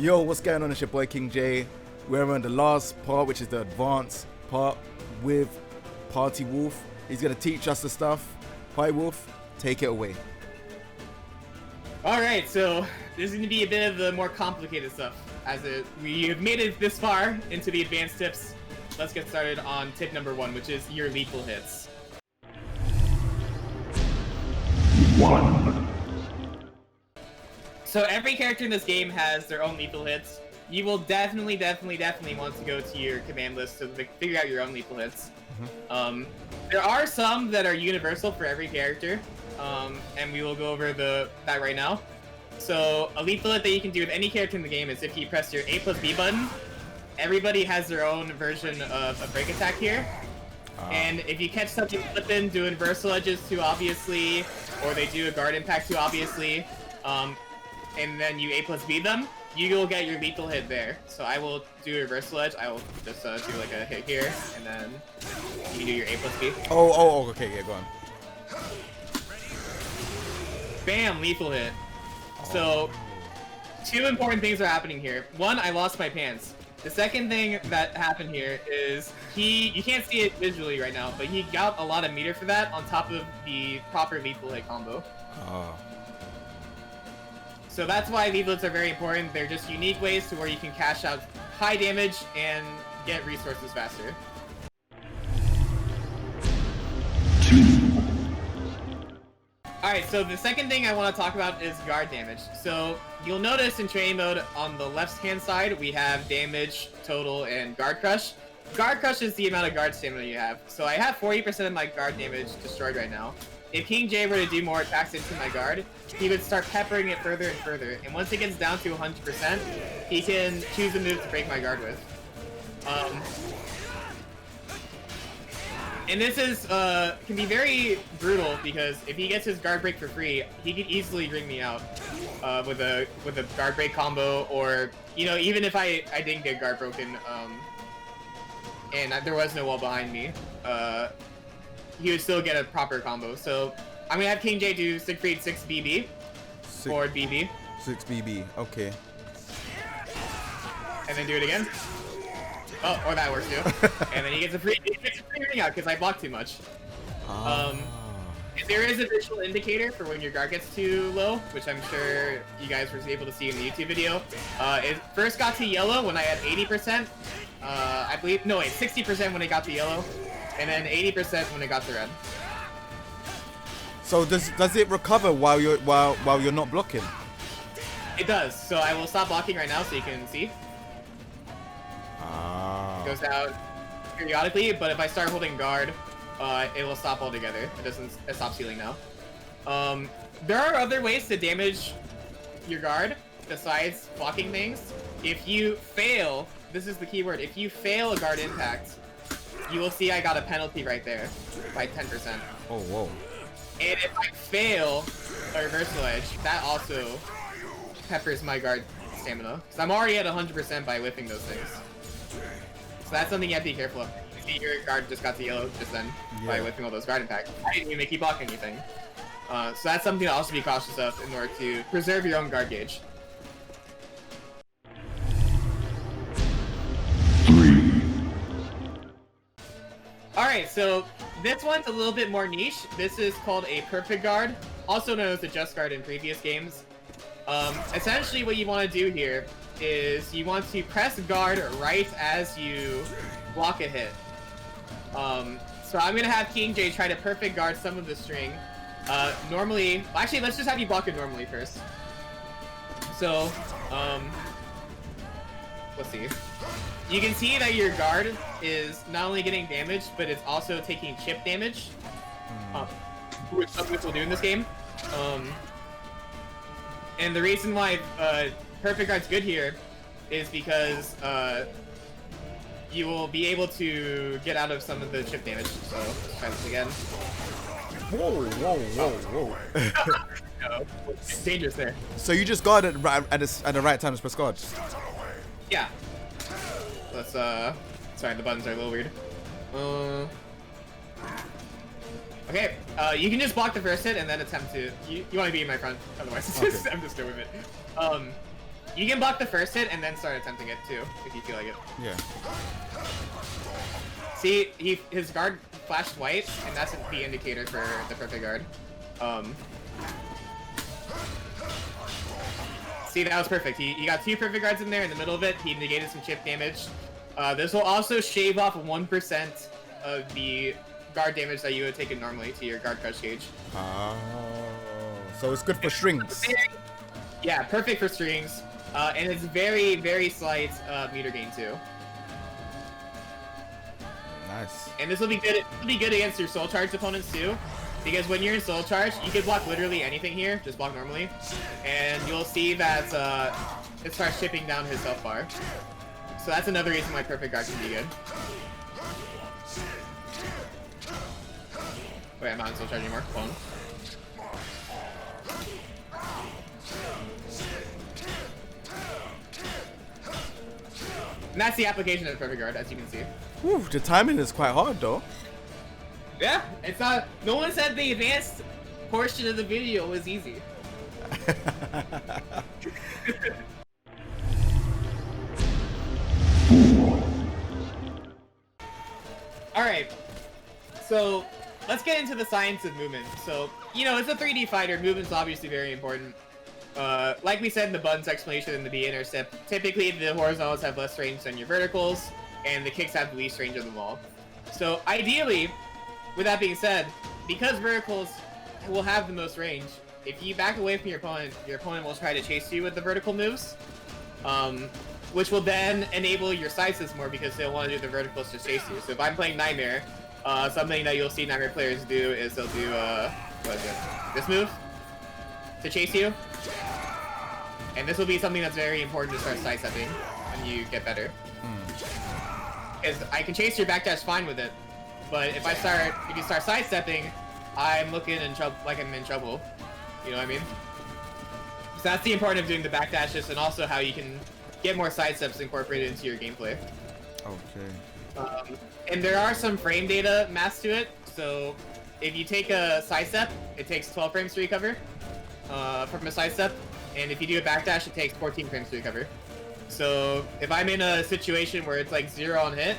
Yo, what's going on? It's your boy King J. We're on the last part, which is the advanced part with Party Wolf. He's gonna teach us the stuff. Party Wolf, take it away. Alright, so this is going to be a bit of the more complicated stuff. We have made it this far into the advanced tips. Let's get started on tip number 1, which is your lethal hits. 1. So every character in this game has their own lethal hits. You will definitely want to go to your command list to figure out your own lethal hits. There are some that are universal for every character. And we will go over that right now. So a lethal hit that you can do with any character in the game is if you press your A plus B button. Everybody has their own version of a break attack here. And if you catch something flipping, doing versal edges too obviously, or they do a guard impact too obviously, and then you A plus B them, you will get your lethal hit there. So I will do a reversal edge. I will just do like a hit here, and then you can do your A plus B. Oh, okay, yeah, go on. Bam, lethal hit. So, 2 important things are happening here. 1, I lost my pants. The second thing that happened here is you can't see it visually right now, but he got a lot of meter for that on top of the proper lethal hit combo. So that's why lethal hits are very important. They're just unique ways to where you can cash out high damage and get resources faster. 2. Alright, so the second thing I want to talk about is guard damage. So you'll notice in training mode on the left-hand side, we have damage, total, and guard crush. Guard crush is the amount of guard stamina you have. So I have 40% of my guard damage destroyed right now. If King J were to do more attacks into my guard, he would start peppering it further and further. And once it gets down to 100%, he can choose a move to break my guard with. And this is, can be very brutal because if he gets his guard break for free, he could easily bring me out, with a guard break combo, or, you know, even if I didn't get guard broken, and there was no wall behind me, he would still get a proper combo. So, I'm gonna have King J do Siegfried 6 BB, forward BB. 6 BB, okay. And then do it again. Oh, or that works too. And then he gets a free ring out because I blocked too much. There is a visual indicator for when your guard gets too low, which I'm sure you guys were able to see in the YouTube video. It first got to yellow when I had 80%. I believe, no wait, 60% when it got to yellow, and then 80% when it got to red. So does it recover while you're not blocking? It does. So I will stop blocking right now so you can see. It goes out periodically, but if I start holding guard, it will stop altogether. It stops healing now. There are other ways to damage your guard besides blocking things. If you fail, this is the key word, if you fail a guard impact, you will see I got a penalty right there by 10%. Oh, whoa. And if I fail a reversal edge, that also peppers my guard stamina. Because I'm already at 100% by whipping those things. So that's something you have to be careful of. You see your guard just got to yellow just then by whipping all those guard impacts. I didn't even make you block anything. So that's something to also be cautious of in order to preserve your own guard gauge. 3. Alright, so this one's a little bit more niche. This is called a perfect guard, also known as the just guard in previous games. Essentially what you want to do here is you want to press guard right as you block a hit. So I'm gonna have King J try to perfect guard some of the string. Normally, actually let's just have you block it normally first. So, let's see. You can see that your guard is not only getting damage, but it's also taking chip damage. Which some people do in this game. And the reason why perfect guard's good here is because you will be able to get out of some of the chip damage. So let's try this again. Whoa. No, it's dangerous there. So you just guard at the right time to press guard? Yeah. Let's sorry, the buttons are a little weird. Okay, you can just block the first hit and then attempt to. You want to be in my front, otherwise okay. I'm just good with it. You can block the first hit and then start attempting it too, if you feel like it. Yeah. See, his guard flashed white, and that's the indicator for the perfect guard. See, that was perfect. He got 2 perfect guards in there in the middle of it. He negated some chip damage. This will also shave off 1% of the guard damage that you would take it normally to your guard crush gauge. Oh, so it's good for strings. Yeah, perfect for strings. And it's very, very slight meter gain too. Nice. And this will be good. It'll be good against your soul charged opponents too, because when you're in soul charge, you can block literally anything here. Just block normally, and you'll see that it starts chipping down his health bar. So that's another reason why perfect guard can be good. Wait, I'm not in soul charge anymore. Hold on. And that's the application of the perfect guard, as you can see. Whew, the timing is quite hard though. Yeah, it's not. No one said the advanced portion of the video was easy. Alright, so let's get into the science of movement. So, you know, it's a 3D fighter, movement's obviously very important. Like we said in the buttons explanation in the beginner step, typically the horizontals have less range than your verticals, and the kicks have the least range of them all. So ideally, with that being said, because verticals will have the most range, if you back away from your opponent will try to chase you with the vertical moves, which will then enable your sidesteps more because they'll want to do the verticals to chase you. So if I'm playing Nightmare, something that you'll see Nightmare players do is they'll do, what is it? This move to chase you. And this will be something that's very important to start sidestepping when you get better. Because I can chase your backdash fine with it, but if you start sidestepping, I'm looking in trouble, like I'm in trouble. You know what I mean? So that's the importance of doing the backdashes, and also how you can get more sidesteps incorporated into your gameplay. Okay. And there are some frame data masked to it, so if you take a sidestep, it takes 12 frames to recover from a sidestep, and if you do a backdash, it takes 14 frames to recover. So if I'm in a situation where it's like 0 on hit,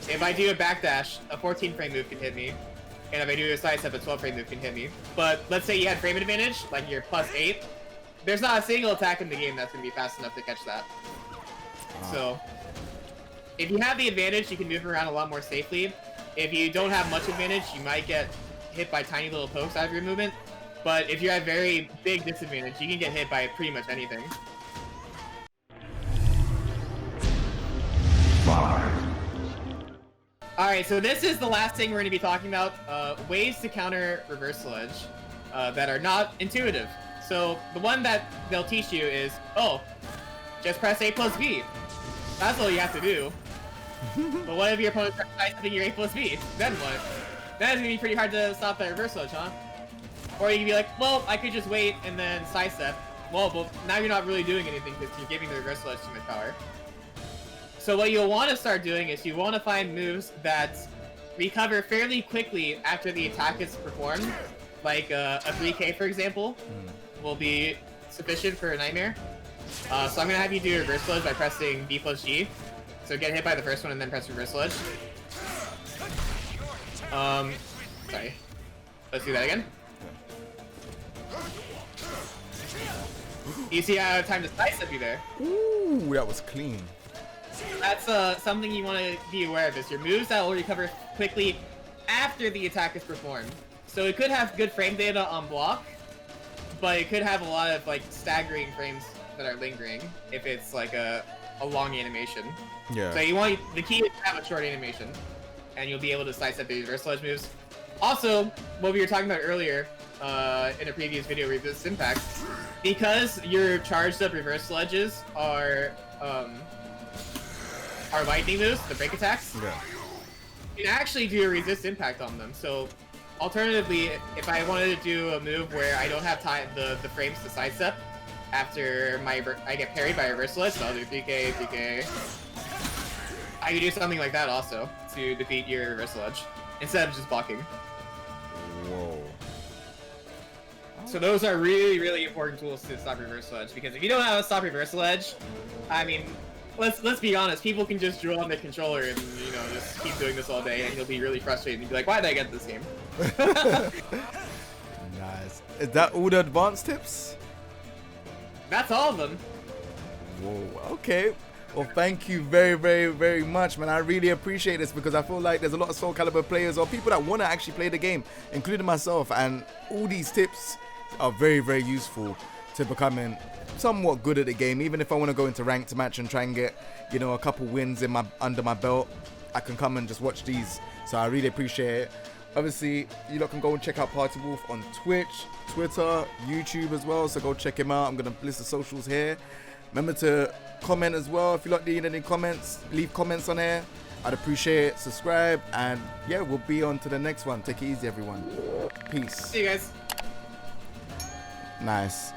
if I do a backdash, a 14 frame move can hit me, and if I do a sidestep, a 12 frame move can hit me. But let's say you had frame advantage, like you're +8, there's not a single attack in the game that's going to be fast enough to catch that. So if you have the advantage, you can move around a lot more safely. If you don't have much advantage, you might get hit by tiny little pokes out of your movement. But if you have very big disadvantage, you can get hit by pretty much anything. 5. Alright, so this is the last thing we're going to be talking about. Ways to counter reverse sludge that are not intuitive. So the one that they'll teach you is, oh, just press A plus B. That's all you have to do. But what if your opponent starts sidestepping your A plus B? Then what? Then it's going to be pretty hard to stop that reverse sludge, huh? Or you can be like, well, I could just wait and then sidestep. Well, but now you're not really doing anything because you're giving the reverse sludge too much power. So what you'll want to start doing is you want to find moves that recover fairly quickly after the attack is performed. Like a 3K, for example, will be sufficient for a Nightmare. So I'm going to have you do reverse sludge by pressing B plus G. So get hit by the first one and then press reverse sludge. Sorry. Let's do that again. You see how time to sidestep you there? Ooh, that was clean. That's something you want to be aware of, is your moves that will recover quickly after the attack is performed. So it could have good frame data on block, but it could have a lot of like staggering frames that are lingering if it's like a long animation. Yeah. So you want the key is to have a short animation, and you'll be able to sidestep the reverse sludge moves. Also, what we were talking about earlier in a previous video, resist impact, because your charged up reverse sludges are lightning moves, the break attacks. Yeah. You can actually do a resist impact on them. So alternatively, if I wanted to do a move where I don't have time the frames to sidestep after I get parried by a reverse sludge, so I'll do 3K, 3K. I could do something like that also to defeat your reverse sludge instead of just blocking. Whoa. So those are really, really important tools to stop reversal edge, because if you don't have a stop reversal edge, I mean, let's be honest, people can just drill on the controller and, you know, just keep doing this all day, and you'll be really frustrated and be like, why did I get this game? Nice. Is that all the advanced tips? That's all of them. Whoa, okay. Well, thank you very, very, very much, man. I really appreciate this, because I feel like there's a lot of Soul Calibur players or people that want to actually play the game, including myself, and all these tips are very, very useful to becoming somewhat good at the game. Even if I want to go into ranked match and try and get, you know, a couple wins in under my belt, I can come and just watch these. So I really appreciate it. Obviously, you lot can go and check out Party Wolf on Twitch, Twitter, YouTube as well. So go check him out. I'm gonna list the socials here. Remember to comment as well. If you like need any comments, leave comments on here. I'd appreciate it. Subscribe, and yeah, we'll be on to the next one. Take it easy, everyone. Peace. See you guys. Nice.